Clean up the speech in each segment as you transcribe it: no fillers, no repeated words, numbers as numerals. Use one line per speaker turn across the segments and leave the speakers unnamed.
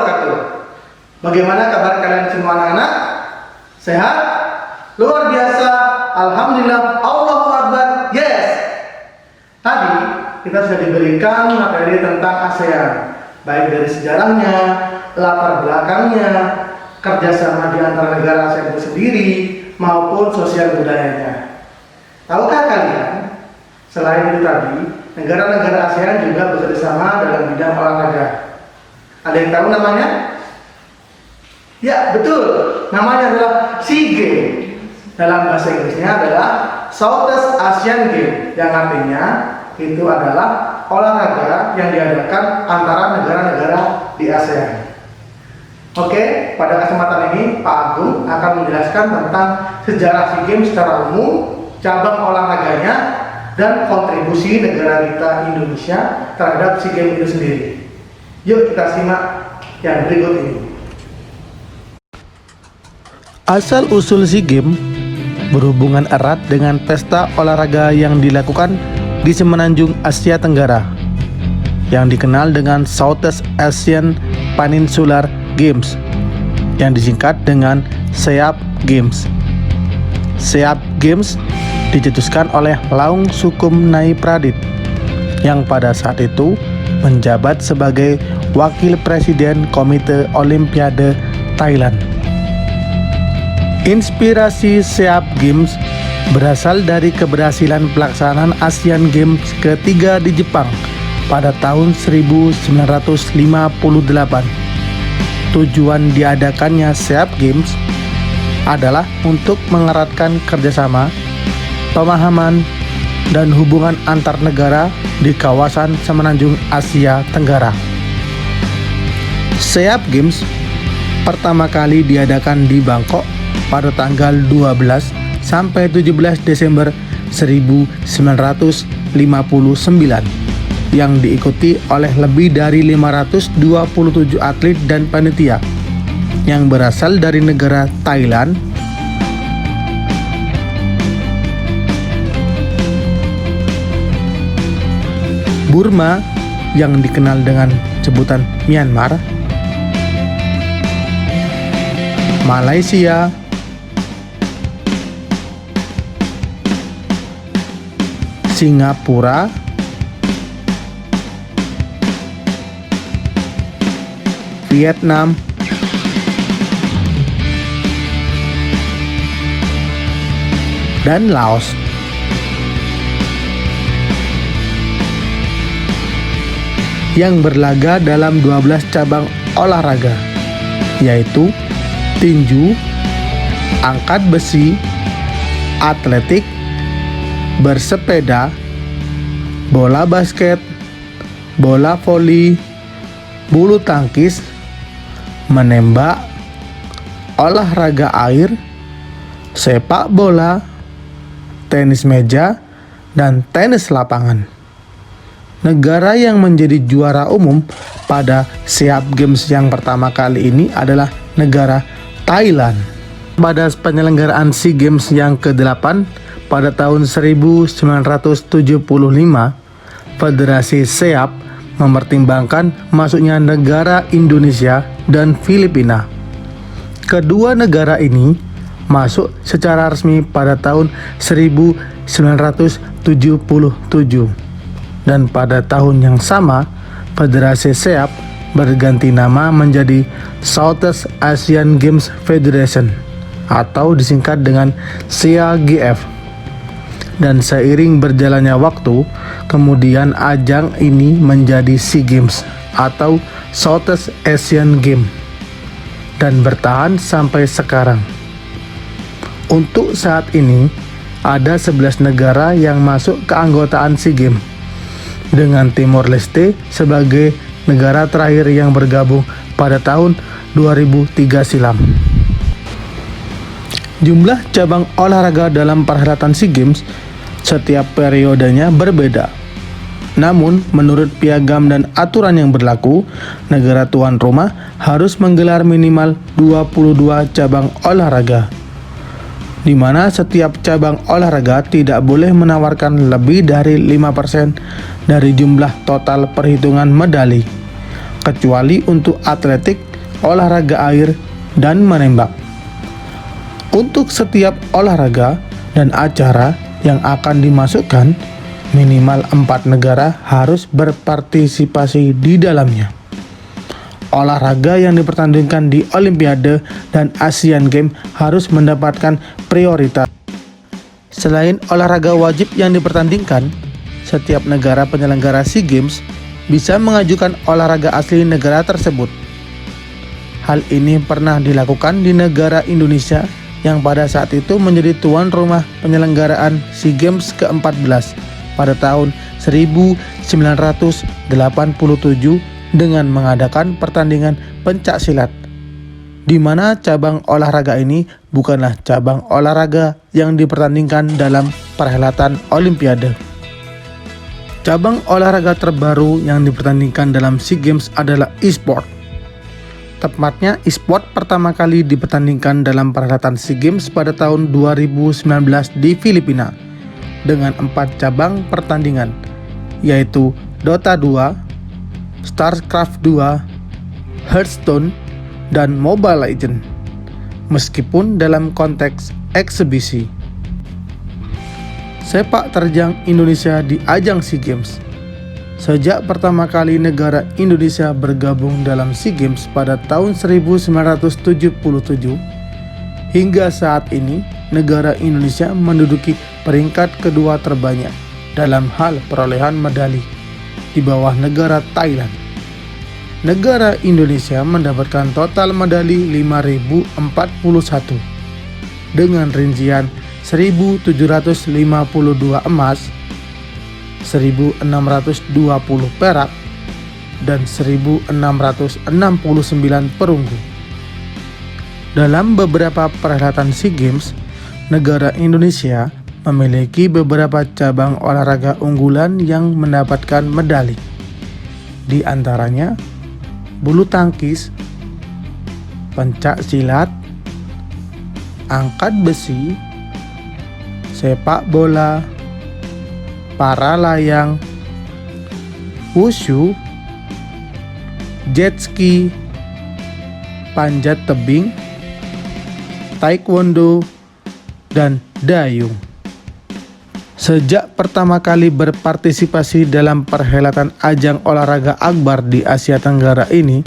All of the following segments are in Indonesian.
wabarakatuh. Bagaimana kabar kalian semua anak-anak? Sehat? Luar biasa. Alhamdulillah. Allahu Akbar. Yes. Tadi kita sudah diberikan materi tentang ASEAN, baik dari sejarahnya, latar belakangnya, kerjasama di antara negara ASEAN itu sendiri, maupun sosial budayanya. Tahukah kalian, selain itu tadi, negara-negara ASEAN juga bekerjasama dalam bidang olahraga. Ada yang tahu namanya? Ya, betul. Namanya adalah SEA Games. Dalam bahasa Inggrisnya adalah Southeast Asian Games, yang artinya itu adalah olahraga yang diadakan antara negara-negara di ASEAN. Oke, pada kesempatan ini Pak Agung akan menjelaskan tentang sejarah SEA Games secara umum, cabang olahraganya, dan kontribusi negara kita Indonesia terhadap SEA Games itu sendiri. Yuk kita simak yang berikut ini.
Asal-usul SEA Games berhubungan erat dengan pesta olahraga yang dilakukan di semenanjung Asia Tenggara yang dikenal dengan Southeast Asian Peninsular Games yang disingkat dengan SEAP Games. SEAP Games dicetuskan oleh Laung Sukum Nai Pradit yang pada saat itu menjabat sebagai Wakil Presiden Komite Olimpiade Thailand. Inspirasi SEAP Games berasal dari keberhasilan pelaksanaan Asian Games ketiga di Jepang pada tahun 1958. Tujuan diadakannya SEAP Games adalah untuk mengeratkan kerjasama, pemahaman, dan hubungan antar negara di kawasan semenanjung Asia Tenggara. SEAP Games pertama kali diadakan di Bangkok pada tanggal 12 sampai 17 Desember 1959 yang diikuti oleh lebih dari 527 atlet dan panitia yang berasal dari negara Thailand, Burma yang dikenal dengan sebutan Myanmar, Malaysia, Singapura, Vietnam, dan Laos. Yang berlaga dalam 12 cabang olahraga, yaitu tinju, angkat besi, atletik, bersepeda, bola basket, bola voli, bulu tangkis, menembak, olahraga air, sepak bola, tenis meja, dan tenis lapangan. Negara yang menjadi juara umum pada SEAP Games yang pertama kali ini adalah negara Thailand. Pada penyelenggaraan SEA Games yang ke-8 pada tahun 1975, Federasi SEAP mempertimbangkan masuknya negara Indonesia dan Filipina. Kedua negara ini masuk secara resmi pada tahun 1977 dan pada tahun yang sama Federasi SEAP berganti nama menjadi Southeast Asian Games Federation atau disingkat dengan SEAGF. Dan seiring berjalannya waktu, kemudian ajang ini menjadi SEA Games atau Southeast Asian Games dan bertahan sampai sekarang. Untuk saat ini, ada 11 negara yang masuk keanggotaan SEA Games, dengan Timor Leste sebagai negara terakhir yang bergabung pada tahun 2003 silam. Jumlah cabang olahraga dalam perhelatan SEA Games setiap periodenya berbeda. Namun, menurut piagam dan aturan yang berlaku, negara tuan rumah harus menggelar minimal 22 cabang olahraga, di mana setiap cabang olahraga tidak boleh menawarkan lebih dari 5% dari jumlah total perhitungan medali, kecuali untuk atletik olahraga air, dan menembak. Untuk setiap olahraga dan acara yang akan dimasukkan, minimal 4 negara harus berpartisipasi di dalamnya. Olahraga yang dipertandingkan di Olimpiade dan Asian Games harus mendapatkan prioritas. Selain olahraga wajib yang dipertandingkan, setiap negara penyelenggara SEA Games bisa mengajukan olahraga asli negara tersebut. Hal ini pernah dilakukan di negara Indonesia yang pada saat itu menjadi tuan rumah penyelenggaraan SEA Games ke-14 pada tahun 1987 dengan mengadakan pertandingan pencak silat, di mana cabang olahraga ini bukanlah cabang olahraga yang dipertandingkan dalam perhelatan Olimpiade. Cabang olahraga terbaru yang dipertandingkan dalam SEA Games adalah e-sport. Tepatnya, e-sport pertama kali dipertandingkan dalam perhelatan SEA Games pada tahun 2019 di Filipina dengan 4 cabang pertandingan, yaitu Dota 2, StarCraft 2, Hearthstone, dan Mobile Legends, meskipun dalam konteks eksebisi. Sepak terjang Indonesia di ajang SEA Games. Sejak pertama kali negara Indonesia bergabung dalam SEA Games pada tahun 1977, hingga saat ini negara Indonesia menduduki peringkat kedua terbanyak dalam hal perolehan medali di bawah negara Thailand. Negara Indonesia mendapatkan total medali 5.041 dengan rincian 1.752 emas, 1.620 perak, dan 1.669 perunggu. Dalam beberapa perhelatan SEA Games, negara Indonesia memiliki beberapa cabang olahraga unggulan yang mendapatkan medali. Di antaranya bulu tangkis, pencak silat, angkat besi, sepak bola, para layang, wushu, jet ski, panjat tebing, taekwondo, dan dayung. Sejak pertama kali berpartisipasi dalam perhelatan ajang olahraga akbar di Asia Tenggara ini,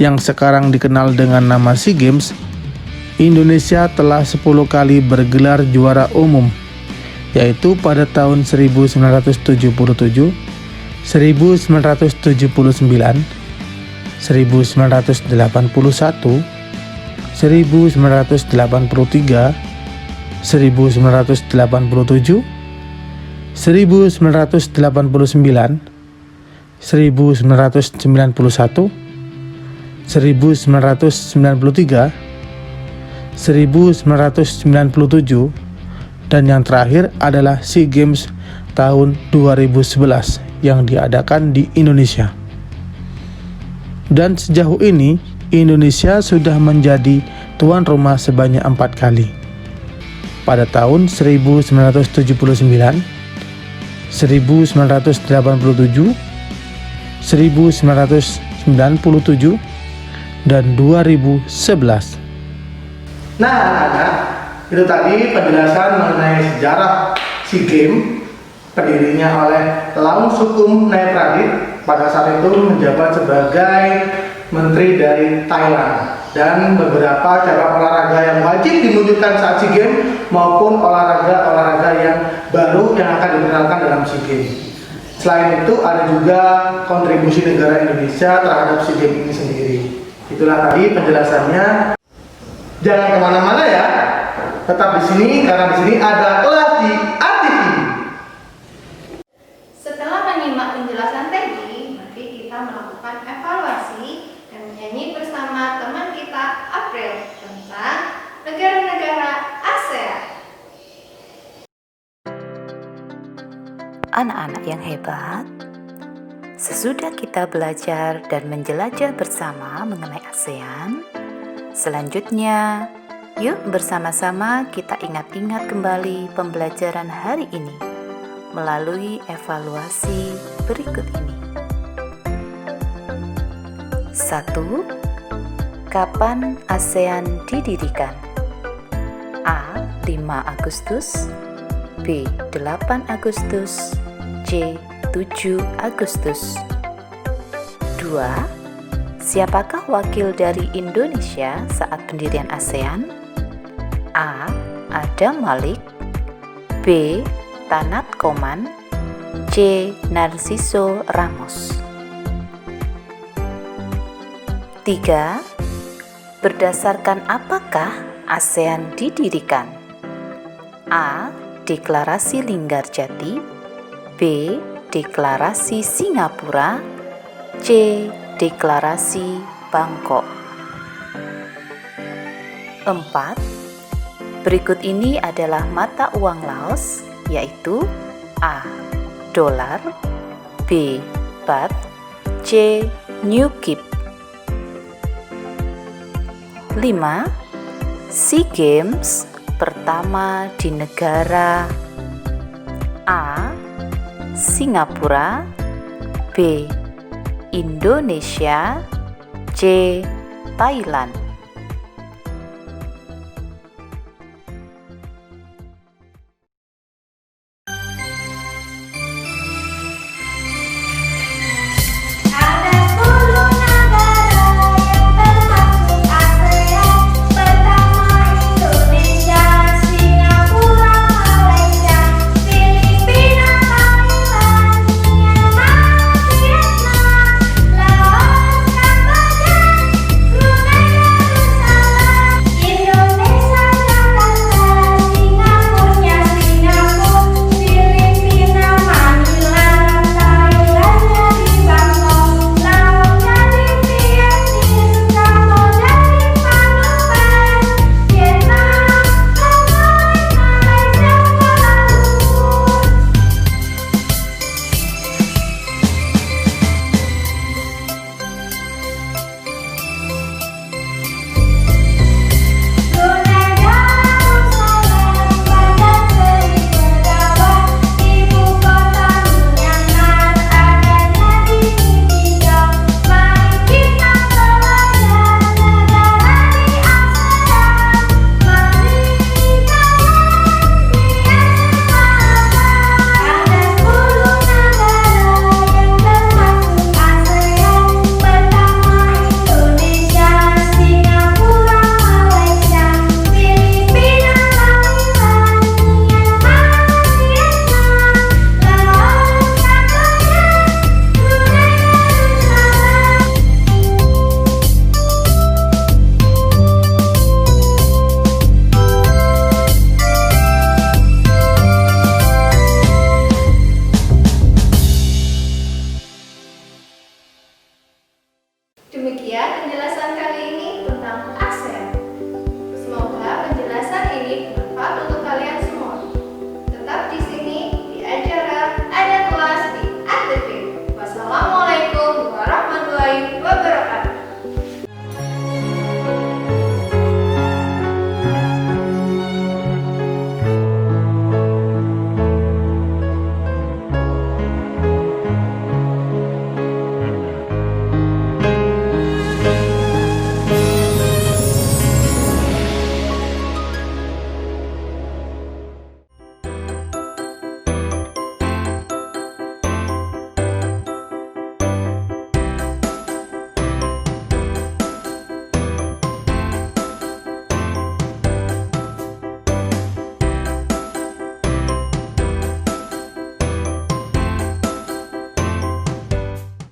yang sekarang dikenal dengan nama SEA Games, Indonesia telah 10 kali bergelar juara umum, yaitu pada tahun 1977, 1979, 1981, 1983, 1987, 1989, 1991, 1993, 1997, dan yang terakhir adalah SEA Games tahun 2011 yang diadakan di Indonesia. Dan sejauh ini Indonesia sudah menjadi tuan rumah sebanyak 4 kali. Pada tahun 1979, 1987, 1997, dan 2011.
Nah, anak-anak, itu tadi penjelasan mengenai sejarah SEA Games, pendirinya oleh Laung Sukum Nayaprarit pada saat itu menjabat sebagai menteri dari Thailand, dan beberapa cabang olahraga yang wajib dimunculkan saat SEA Games maupun olahraga-olahraga yang baru yang akan diperkenalkan dalam SEA Games. Selain itu ada juga kontribusi negara Indonesia terhadap SEA Games ini sendiri. Itulah tadi penjelasannya. Jangan kemana-mana ya, tetap di sini karena di sini ada kelas di RTV.
Setelah menyimak penjelasan tadi, mari kita melakukan evaluasi dan menyanyi bersama teman kita April tentang negara-negara ASEAN.
Anak-anak yang hebat, sesudah kita belajar dan menjelajah bersama mengenai ASEAN, selanjutnya yuk bersama-sama kita ingat-ingat kembali pembelajaran hari ini melalui evaluasi berikut ini. 1. Kapan ASEAN didirikan? A. 5 Agustus, B. 8 Agustus, C. 7 Agustus. 2. Siapakah wakil dari Indonesia saat pendirian ASEAN? A. Adam Malik, B. Tanat Koman, C. Narciso Ramos. 3. Berdasarkan apakah ASEAN didirikan? A. Deklarasi Linggarjati, B. Deklarasi Singapura, C. Deklarasi Bangkok. 4. Berikut ini adalah mata uang Laos, yaitu A. Dolar, B. Baht, C. New Kip. 5. SEA Games pertama di negara A. Singapura, B. Indonesia, C. Thailand.